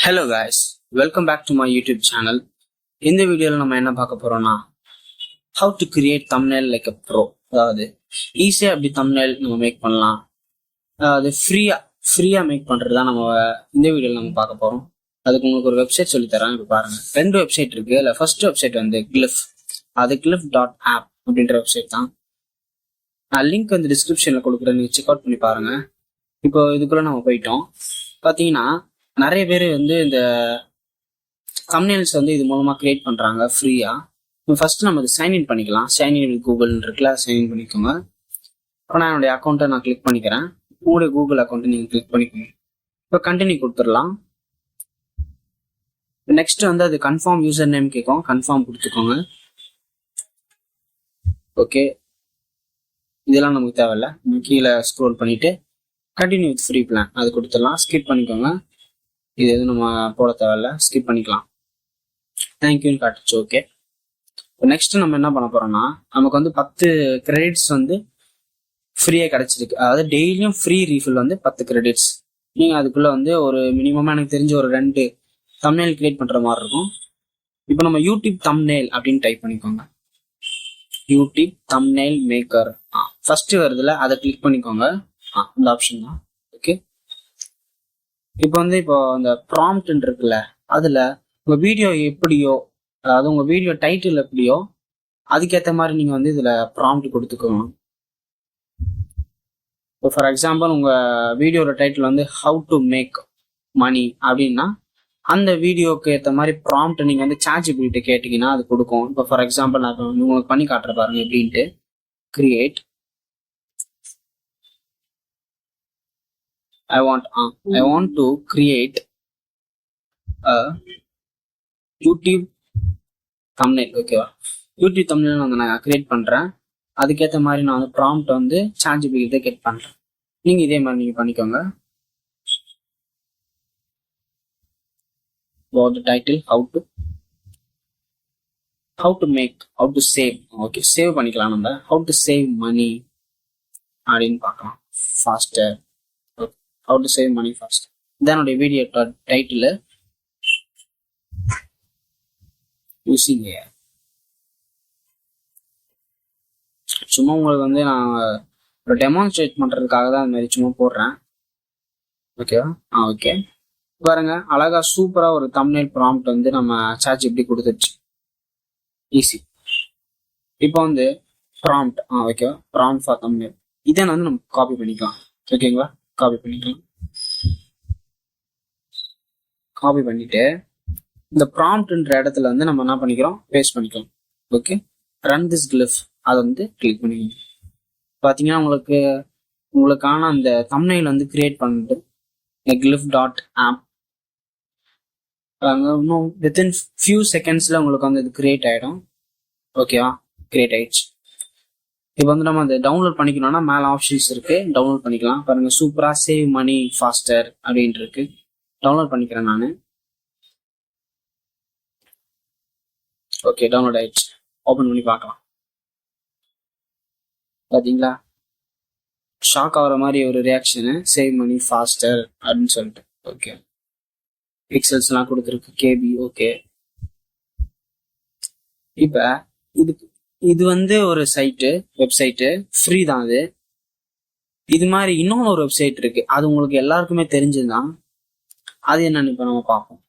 Hello guys, welcome back to my YouTube channel. இந்த வீடியோல நம்ம என்ன பார்க்க போறோம்னா how to create thumbnail like a pro. அதாவது ஈஸியா எப்படி thumbnail நம்ம மேக் பண்ணலாம், அதாவது ஃப்ரீயா மேக் பண்றது தான் நம்ம இந்த வீடியோல நம்ம பார்க்க போறோம். அதுக்கு உங்களுக்கு ஒரு வெப்சைட் சொல்லி தரேன். இப்போ பாருங்க, 2 வெப்சைட் இருக்கு. இல்ல ஃபர்ஸ்ட் வெப்சைட் வந்து கிளிஃப், அது glyph.app அப்படின்ற வெப்சைட் தான். நான் லிங்க் வந்து டிஸ்கிரிப்ஷன்ல கொடுக்குறேன், நீங்க செக் அவுட் பண்ணி பாருங்க. இப்போ இதுக்குள்ள நம்ம போயிட்டோம். பாத்தீங்கன்னா நிறைய பேர் வந்து இந்த தம்ப்நெயில்ஸ் வந்து இது மூலமா கிரியேட் பண்றாங்க ஃப்ரீயா. ஃபர்ஸ்ட் நம்ம சைன்இன் பண்ணிக்கலாம். சைன்இன் வித் கூகுள் இருக்குல்ல, சைன்இன் பண்ணிக்கோங்க. இப்போ நான் என்னுடைய அக்கௌண்ட்டை நான் கிளிக் பண்ணிக்கிறேன். உங்களுடைய கூகுள் அக்கௌண்ட்டை நீங்க கிளிக் பண்ணிக்கோங்க. இப்போ கண்டினியூ கொடுத்துடலாம். நெக்ஸ்ட் வந்து அது கன்ஃபார்ம் யூசர் நேம் கேட்கும், கன்ஃபார்ம் கொடுத்துக்கோங்க. ஓகே, இதெல்லாம் நமக்கு தேவையில்ல. கீழே ஸ்க்ரோல் பண்ணிட்டு கண்டினியூ வித் ஃப்ரீ பிளான் அது கொடுத்துடலாம். ஸ்கிப் பண்ணிக்கோங்க, இது எதுவும் நம்ம போட தேவையில்ல, ஸ்கிப் பண்ணிக்கலாம். தேங்க்யூன்னு காட்டுச்சு. ஓகே, நெக்ஸ்ட் நம்ம என்ன பண்ண போறோம்னா, நமக்கு வந்து 10 கிரெடிட்ஸ் வந்து ஃப்ரீயா கிடைச்சிருக்கு. அதாவது டெய்லியும் ஃப்ரீ ரீஃபில் வந்து 10 கிரெடிட்ஸ். நீங்க அதுக்குள்ள வந்து ஒரு மினிமமா எனக்கு தெரிஞ்ச ஒரு 2 தம்ப்நெயில் கிரியேட் பண்ற மாதிரி இருக்கும். இப்போ நம்ம யூடியூப் தம்ப்நெயில் அப்படின்னு டைப் பண்ணிக்கோங்க. யூடியூப் தம்ப்நெயில் மேக்கர் ஃபர்ஸ்ட் வருதுல, அதை கிளிக் பண்ணிக்கோங்க. இந்த ஆப்ஷன் தான். ஓகே, இப்போ அந்த ப்ராம்ப்ட் இருக்குல்ல, அதுல உங்க வீடியோ எப்படியோ, அதாவது உங்க வீடியோ டைட்டில் எப்படியோ அதுக்கேற்ற மாதிரி நீங்க வந்து இதுல ப்ராம்ப்ட் கொடுத்துக்கணும். இப்போ ஃபார் எக்ஸாம்பிள் உங்க வீடியோட டைட்டில் வந்து ஹவு டு மேக் மணி அப்படின்னா, அந்த வீடியோக்கு ஏற்ற மாதிரி ப்ராம்ப்ட் நீங்க வந்து ChatGPT கேட்டீங்கன்னா அது கொடுக்கும். இப்போ ஃபார் எக்ஸாம்பிள் நான் உங்களுக்கு பண்ணி காட்டுற பாருங்க எப்படின்ட்டு. Create I want to create a YouTube thumbnail. ஓகேவா, யூடியூப் thumbnail வந்து நான் கிரியேட் பண்றேன். அதுக்கேற்ற மாதிரி நான் வந்து ப்ராம்ப்ட் வந்து ChatGPT கெட் பண்றேன். நீங்க இதே மாதிரி நீங்க பண்ணிக்கோங்க. about the title how to save. Okay, save பண்ணிக்கலாம். நம்ம how to save money அப்படின்னு பார்க்கலாம். faster, how to save money faster. இதனுடைய வீடியோ டைட்டில் using AI. சும்மா உங்களுக்கு வந்து நான் ஒரு டெமான்ஸ்ட்ரேட் பண்றதுக்காக தான் அந்த மாதிரி சும்மா போடுறேன். ஓகேவா? ஓகே, பாருங்க, அழகா சூப்பரா ஒரு தம்ப்நெயில் ப்ராம்ப்ட் வந்து நம்ம ChatGPT கொடுத்துருச்சு. ஈஸி. இப்போ வந்து ப்ராம்ப்ட் ஓகேவா, ப்ராம்ப்ட் ஃபார் தம்ப்நெயில் இதை வந்து நம்ம காப்பி பண்ணிக்கலாம். ஓகேங்களா, காப்பி பண்ணிக்கலாம். காப்பி பண்ணிட்டு இந்த ப்ராம்ப்ட்ன்ற இடத்துல வந்து நம்ம என்ன பண்ணிக்கிறோம், பேஸ்ட் பண்ணிக்கலாம். ஓகே, ரன் திஸ் கிளிஃப் அதை வந்து கிளிக் பண்ணிக்கணும். பாத்தீங்கன்னா உங்களுக்கான அந்த தம்ப்நெயில் வந்து கிரியேட் பண்ணிட்டு glyph.app இன்னும் வித்தின் ஃபியூ செகண்ட்ஸ்ல உங்களுக்கு வந்து இது கிரியேட் ஆயிடும். ஓகேவா, கிரியேட் ஆயிடுச்சு. இப்போ வந்து நம்ம அதை டவுன்லோட் பண்ணிக்கணும்னா மேல ஆப்ஷன்ஸ் இருக்கு, டவுன்லோட் பண்ணிக்கலாம். பாருங்க, சூப்பரா சேவ் மணி ஃபாஸ்டர் அப்படின்ட்டு இருக்கு. டவுன்லோட் பண்ணிக்கிறேன் நான். ஓகே, டவுன்லோட் ஆயிடுச்சு. ஓபன் பண்ணி பார்க்கலாம். பாத்தீங்களா, ஷாக் ஆகிற மாதிரி ஒரு ரியாக்ஷனு, சேவ் மணி ஃபாஸ்டர் அப்படின்னு சொல்லிட்டு. ஓகே, பிக்சல்ஸ் எல்லாம் கொடுத்துருக்கு, கேபி. ஓகே, இப்ப இது வந்து ஒரு வெப்சைட்டு ஃப்ரீ தான். இது மாதிரி இன்னொன்று ஒரு வெப்சைட் இருக்கு, அது உங்களுக்கு எல்லாருக்குமே தெரிஞ்சுதான். அது என்னன்னு இப்ப நம்ம பார்ப்போம்.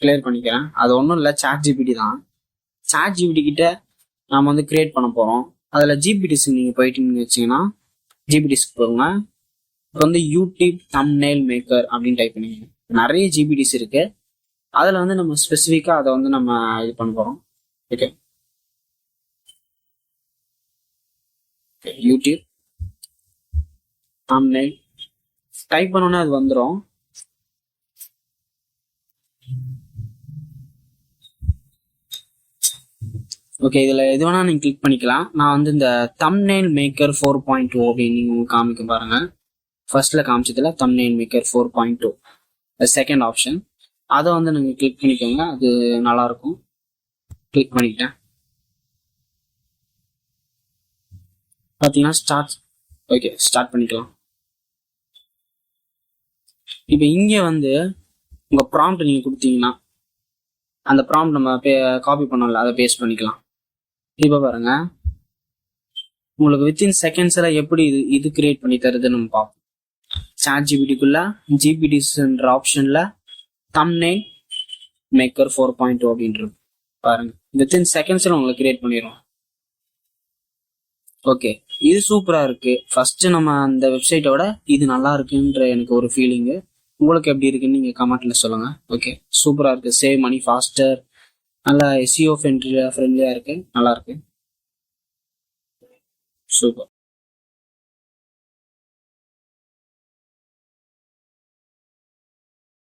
கிளியர் பண்ணிக்கிறேன். அது ஒன்றும் இல்லை, ChatGPT தான். ChatGPT கிட்ட நாம வந்து கிரியேட் பண்ண போறோம். அதுல ஜிபிடிஸ் நீங்க போயிட்டீங்கன்னு வச்சீங்கன்னா, ஜிபிடிஸ்க்கு போங்க. இப்போ வந்து யூடியூப் தம்ப்நெயில் மேக்கர் அப்படின்னு டைப் பண்ணிக்கோங்க. நிறைய ஜிபிடிஸ் இருக்கு. அதுல வந்து நம்ம ஸ்பெசிஃபிக்கா அதை வந்து நம்ம இது பண்ண போறோம். ஓகே, யூடியூப் தம்ப்நெயில் டைப் பண்ணோன்னே அது வந்துடும். ஓகே, இதுல எது வேணா நீங்க கிளிக் பண்ணிக்கலாம். நான் வந்து இந்த தம்ப்நெயில் மேக்கர் 4.2 அப்படின்னு நீங்க காமிக்க பாருங்க. ஃபர்ஸ்ட்ல காமிச்சதுல தம்ப்நெயில் மேக்கர் 4.2 செகண்ட் ஆப்ஷன், அதை வந்து நீங்க கிளிக் பண்ணிக்கோங்க. அது நல்லா இருக்கும். கிளிக் பண்ணிக்கிட்டேன். பாத்தீங்கன்னா ஸ்டார்ட். ஓகே, ஸ்டார்ட் பண்ணிக்கலாம். இப்போ இங்க வந்து உங்க ப்ராம்ப்ட் நீங்க கொடுத்தீங்கன்னா அந்த ப்ராம்ப்ட் நம்ம காப்பி பண்ணல, அதை பேஸ்ட் பண்ணிக்கலாம். இப்போ பாருங்க, உங்களுக்கு வித்தின் செகண்ட்ஸ்ல எப்படி இது கிரியேட் பண்ணி தருதுன்னு நம்ம பார்ப்போம். சாட் ஜிபிடிக்குள்ள ஜிபிடின்ற ஆப்ஷன்ல தம்ப்நெயில் மேக்கர் 4.2 அப்படின்றது பாருங்க, வித்தின் செகண்ட்ஸ்ல உங்களுக்கு கிரியேட் பண்ணிடும். ஓகே, இது சூப்பரா இருக்கு. ஃபர்ஸ்ட் நம்ம அந்த வெப்சைட்டோட இது நல்லா இருக்குன்ற எனக்கு ஒரு ஃபீலிங்கு. உங்களுக்கு எப்படி இருக்குன்னு நீங்க கமெண்ட்ல சொல்லுங்க. ஓகே, சூப்பரா இருக்கு. சேவ் மணி ஃபாஸ்டர், நல்லா எஸ்இஓ ஃப்ரெண்ட்லியா இருக்கு, நல்லா இருக்கு, சூப்பர்.